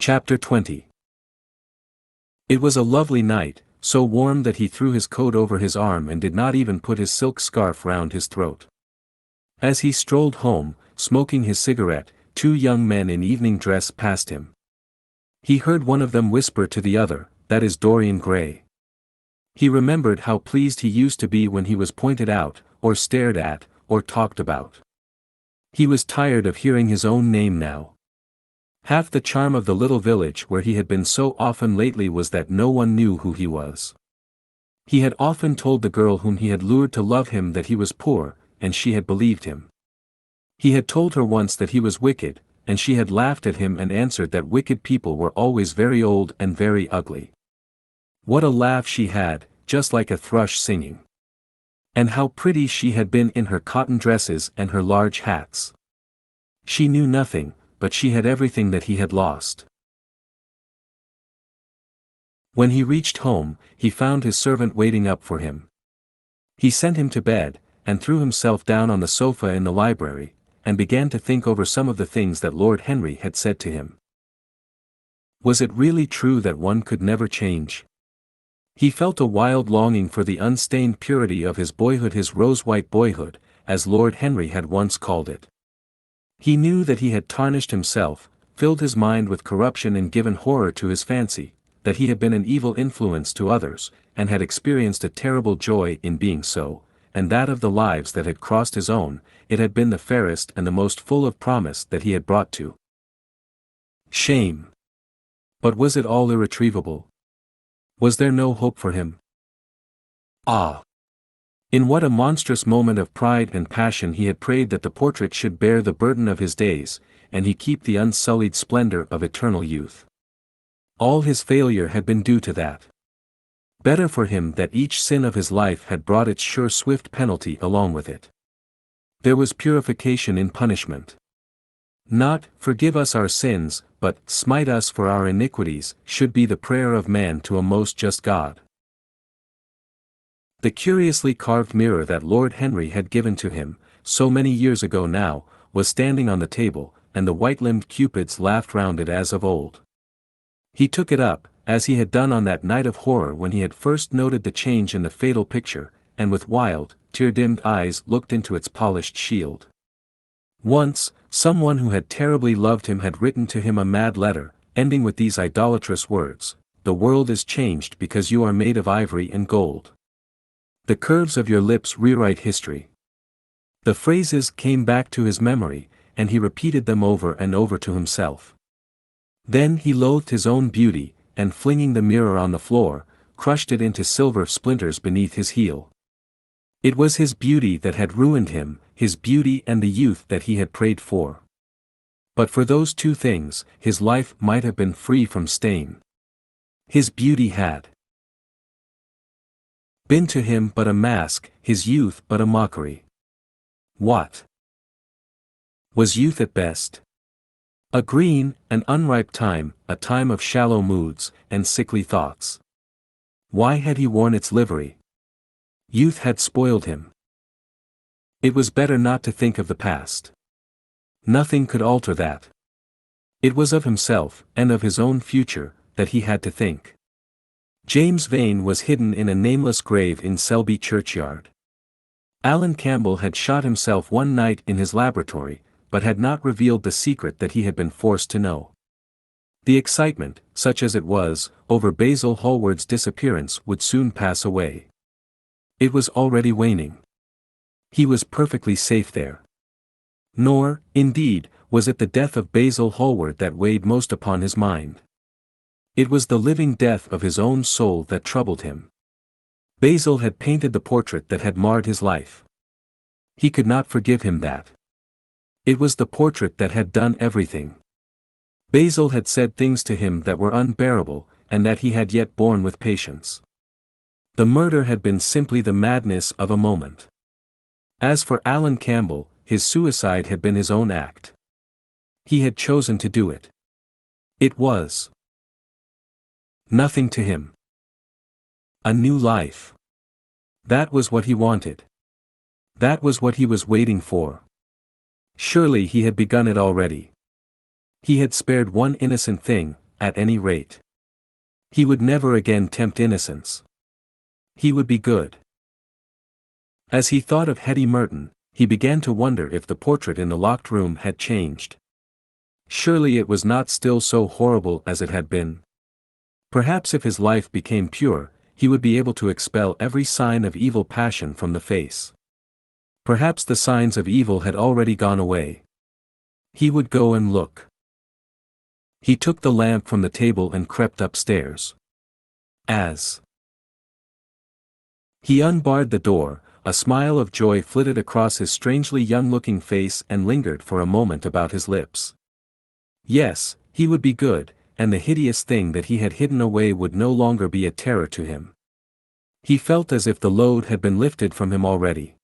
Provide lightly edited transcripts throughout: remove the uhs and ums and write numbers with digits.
Chapter 20. It was a lovely night, so warm that he threw his coat over his arm and did not even put his silk scarf round his throat. As he strolled home, smoking his cigarette, two young men in evening dress passed him. He heard one of them whisper to the other, "That is Dorian Gray." He remembered how pleased he used to be when he was pointed out, or stared at, or talked about. He was tired of hearing his own name now. Half the charm of the little village where he had been so often lately was that no one knew who he was. He had often told the girl whom he had lured to love him that he was poor, and she had believed him. He had told her once that he was wicked, and she had laughed at him and answered that wicked people were always very old and very ugly. What a laugh she had, just like a thrush singing. And how pretty she had been in her cotton dresses and her large hats. She knew nothing, but she had everything that he had lost. When he reached home, he found his servant waiting up for him. He sent him to bed, and threw himself down on the sofa in the library, and began to think over some of the things that Lord Henry had said to him. Was it really true that one could never change? He felt a wild longing for the unstained purity of his boyhood, his rose-white boyhood, as Lord Henry had once called it. He knew that he had tarnished himself, filled his mind with corruption and given horror to his fancy, that he had been an evil influence to others, and had experienced a terrible joy in being so, and that of the lives that had crossed his own, it had been the fairest and the most full of promise that he had brought to shame. But was it all irretrievable? Was there no hope for him? Ah! In what a monstrous moment of pride and passion he had prayed that the portrait should bear the burden of his days, and he keep the unsullied splendor of eternal youth. All his failure had been due to that. Better for him that each sin of his life had brought its sure swift penalty along with it. There was purification in punishment. Not, "Forgive us our sins," but, "Smite us for our iniquities," should be the prayer of man to a most just God. The curiously carved mirror that Lord Henry had given to him, so many years ago now, was standing on the table, and the white-limbed cupids laughed round it as of old. He took it up, as he had done on that night of horror when he had first noted the change in the fatal picture, and with wild, tear-dimmed eyes looked into its polished shield. Once, someone who had terribly loved him had written to him a mad letter, ending with these idolatrous words: "The world is changed because you are made of ivory and gold. The curves of your lips rewrite history." The phrases came back to his memory, and he repeated them over and over to himself. Then he loathed his own beauty, and flinging the mirror on the floor, crushed it into silver splinters beneath his heel. It was his beauty that had ruined him, his beauty and the youth that he had prayed for. But for those two things, his life might have been free from stain. His beauty had been to him but a mask, his youth but a mockery. What was youth at best? A green, an unripe time, a time of shallow moods, and sickly thoughts. Why had he worn its livery? Youth had spoiled him. It was better not to think of the past. Nothing could alter that. It was of himself, and of his own future, that he had to think. James Vane was hidden in a nameless grave in Selby churchyard. Alan Campbell had shot himself one night in his laboratory, but had not revealed the secret that he had been forced to know. The excitement, such as it was, over Basil Hallward's disappearance would soon pass away. It was already waning. He was perfectly safe there. Nor, indeed, was it the death of Basil Hallward that weighed most upon his mind. It was the living death of his own soul that troubled him. Basil had painted the portrait that had marred his life. He could not forgive him that. It was the portrait that had done everything. Basil had said things to him that were unbearable, and that he had yet borne with patience. The murder had been simply the madness of a moment. As for Alan Campbell, his suicide had been his own act. He had chosen to do it. It was nothing to him. A new life. That was what he wanted. That was what he was waiting for. Surely he had begun it already. He had spared one innocent thing, at any rate. He would never again tempt innocence. He would be good. As he thought of Hetty Merton, he began to wonder if the portrait in the locked room had changed. Surely it was not still so horrible as it had been. Perhaps if his life became pure, he would be able to expel every sign of evil passion from the face. Perhaps the signs of evil had already gone away. He would go and look. He took the lamp from the table and crept upstairs. As he unbarred the door, a smile of joy flitted across his strangely young-looking face and lingered for a moment about his lips. Yes, he would be good, and the hideous thing that he had hidden away would no longer be a terror to him. He felt as if the load had been lifted from him already.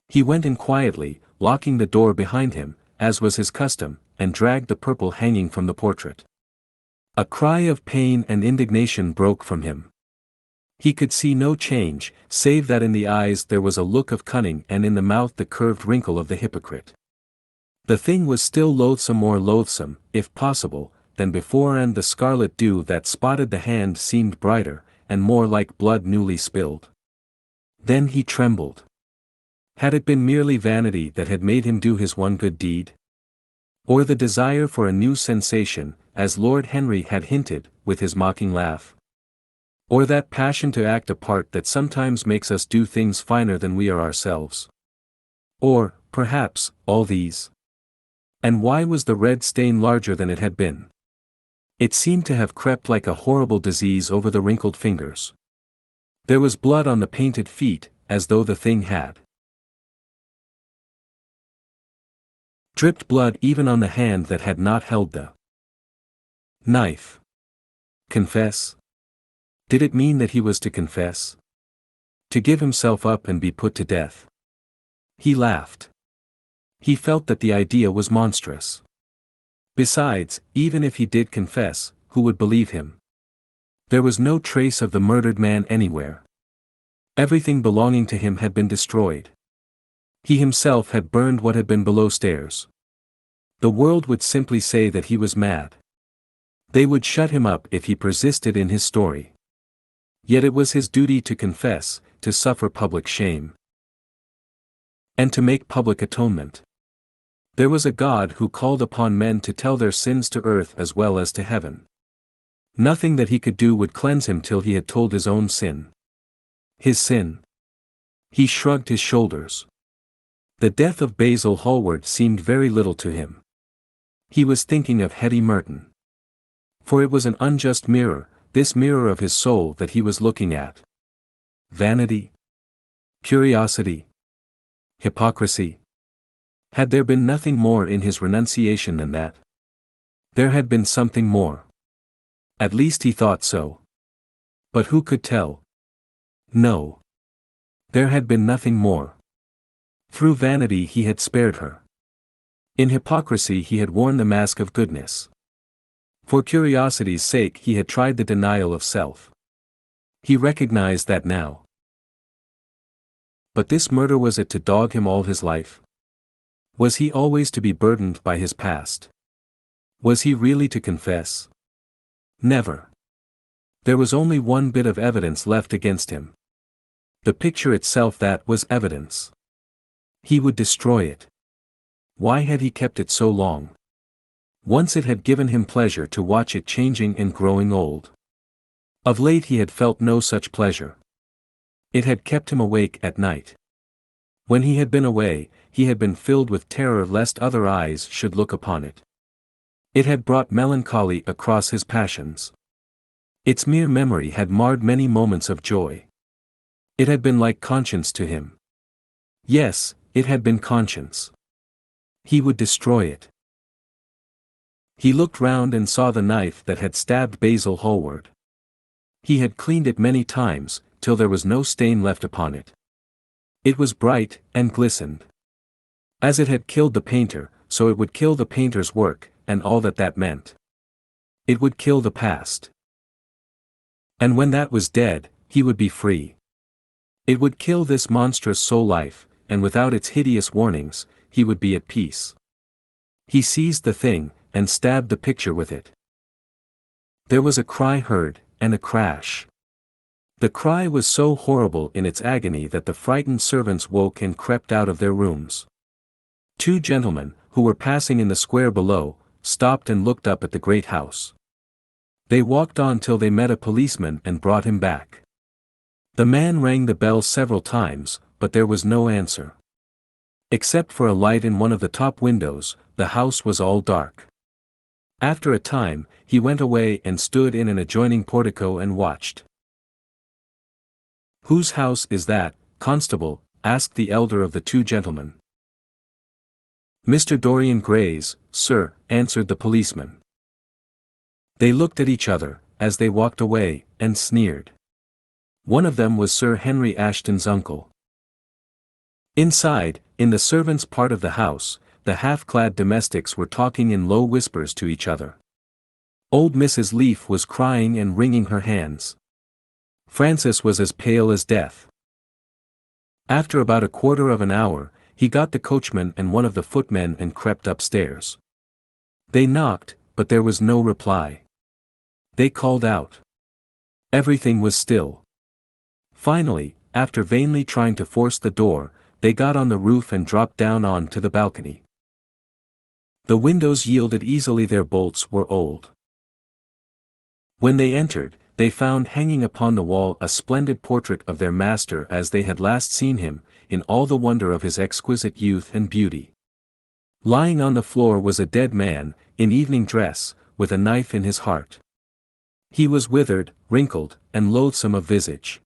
He went in quietly, locking the door behind him, as was his custom, and dragged the purple hanging from the portrait. A cry of pain and indignation broke from him. He could see no change, save that in the eyes there was a look of cunning and in the mouth the curved wrinkle of the hypocrite. The thing was still loathsome, more loathsome, if possible, than before, and the scarlet dew that spotted the hand seemed brighter, and more like blood newly spilled. Then he trembled. Had it been merely vanity that had made him do his one good deed? Or the desire for a new sensation, as Lord Henry had hinted, with his mocking laugh? Or that passion to act a part that sometimes makes us do things finer than we are ourselves? Or, perhaps, all these? And why was the red stain larger than it had been? It seemed to have crept like a horrible disease over the wrinkled fingers. There was blood on the painted feet, as though the thing had dripped blood even on the hand that had not held the knife. Confess? Did it mean that he was to confess? To give himself up and be put to death? He laughed. He felt that the idea was monstrous. Besides, even if he did confess, who would believe him? There was no trace of the murdered man anywhere. Everything belonging to him had been destroyed. He himself had burned what had been below stairs. The world would simply say that he was mad. They would shut him up if he persisted in his story. Yet it was his duty to confess, to suffer public shame, and to make public atonement. There was a God who called upon men to tell their sins to earth as well as to heaven. Nothing that he could do would cleanse him till he had told his own sin. His sin? He shrugged his shoulders. The death of Basil Hallward seemed very little to him. He was thinking of Hetty Merton. For it was an unjust mirror, this mirror of his soul that he was looking at. Vanity? Curiosity? Hypocrisy? Had there been nothing more in his renunciation than that? There had been something more. At least he thought so. But who could tell? No. There had been nothing more. Through vanity he had spared her. In hypocrisy he had worn the mask of goodness. For curiosity's sake he had tried the denial of self. He recognized that now. But this murder, was it to dog him all his life? Was he always to be burdened by his past? Was he really to confess? Never. There was only one bit of evidence left against him. The picture itself, that was evidence. He would destroy it. Why had he kept it so long? Once it had given him pleasure to watch it changing and growing old. Of late he had felt no such pleasure. It had kept him awake at night. When he had been away, he had been filled with terror lest other eyes should look upon it. It had brought melancholy across his passions. Its mere memory had marred many moments of joy. It had been like conscience to him. Yes, it had been conscience. He would destroy it. He looked round and saw the knife that had stabbed Basil Hallward. He had cleaned it many times, till there was no stain left upon it. It was bright, and glistened. As it had killed the painter, so it would kill the painter's work, and all that that meant. It would kill the past. And when that was dead, he would be free. It would kill this monstrous soul life, and without its hideous warnings, he would be at peace. He seized the thing, and stabbed the picture with it. There was a cry heard, and a crash. The cry was so horrible in its agony that the frightened servants woke and crept out of their rooms. Two gentlemen, who were passing in the square below, stopped and looked up at the great house. They walked on till they met a policeman and brought him back. The man rang the bell several times, but there was no answer. Except for a light in one of the top windows, the house was all dark. After a time, he went away and stood in an adjoining portico and watched. "Whose house is that, constable?" asked the elder of the two gentlemen. "Mr. Dorian Gray's, sir," answered the policeman. They looked at each other, as they walked away, and sneered. One of them was Sir Henry Ashton's uncle. Inside, in the servants' part of the house, the half-clad domestics were talking in low whispers to each other. Old Mrs. Leaf was crying and wringing her hands. Francis was as pale as death. After about a quarter of an hour, he got the coachman and one of the footmen and crept upstairs. They knocked, but there was no reply. They called out. Everything was still. Finally, after vainly trying to force the door, they got on the roof and dropped down on to the balcony. The windows yielded easily, their bolts were old. When they entered, they found hanging upon the wall a splendid portrait of their master as they had last seen him, in all the wonder of his exquisite youth and beauty. Lying on the floor was a dead man, in evening dress, with a knife in his heart. He was withered, wrinkled, and loathsome of visage.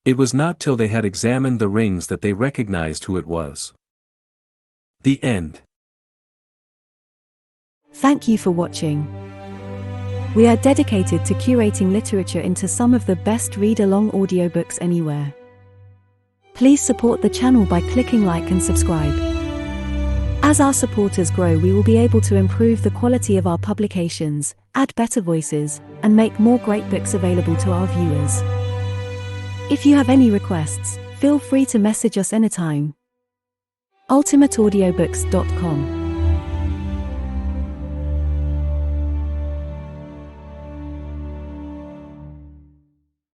It was not till they had examined the rings that they recognized who it was. The end. Thank you for watching. We are dedicated to curating literature into some of the best read-along audiobooks anywhere. Please support the channel by clicking like and subscribe. As our supporters grow, we will be able to improve the quality of our publications, add better voices, and make more great books available to our viewers. If you have any requests, feel free to message us anytime. ultimateaudiobooks.com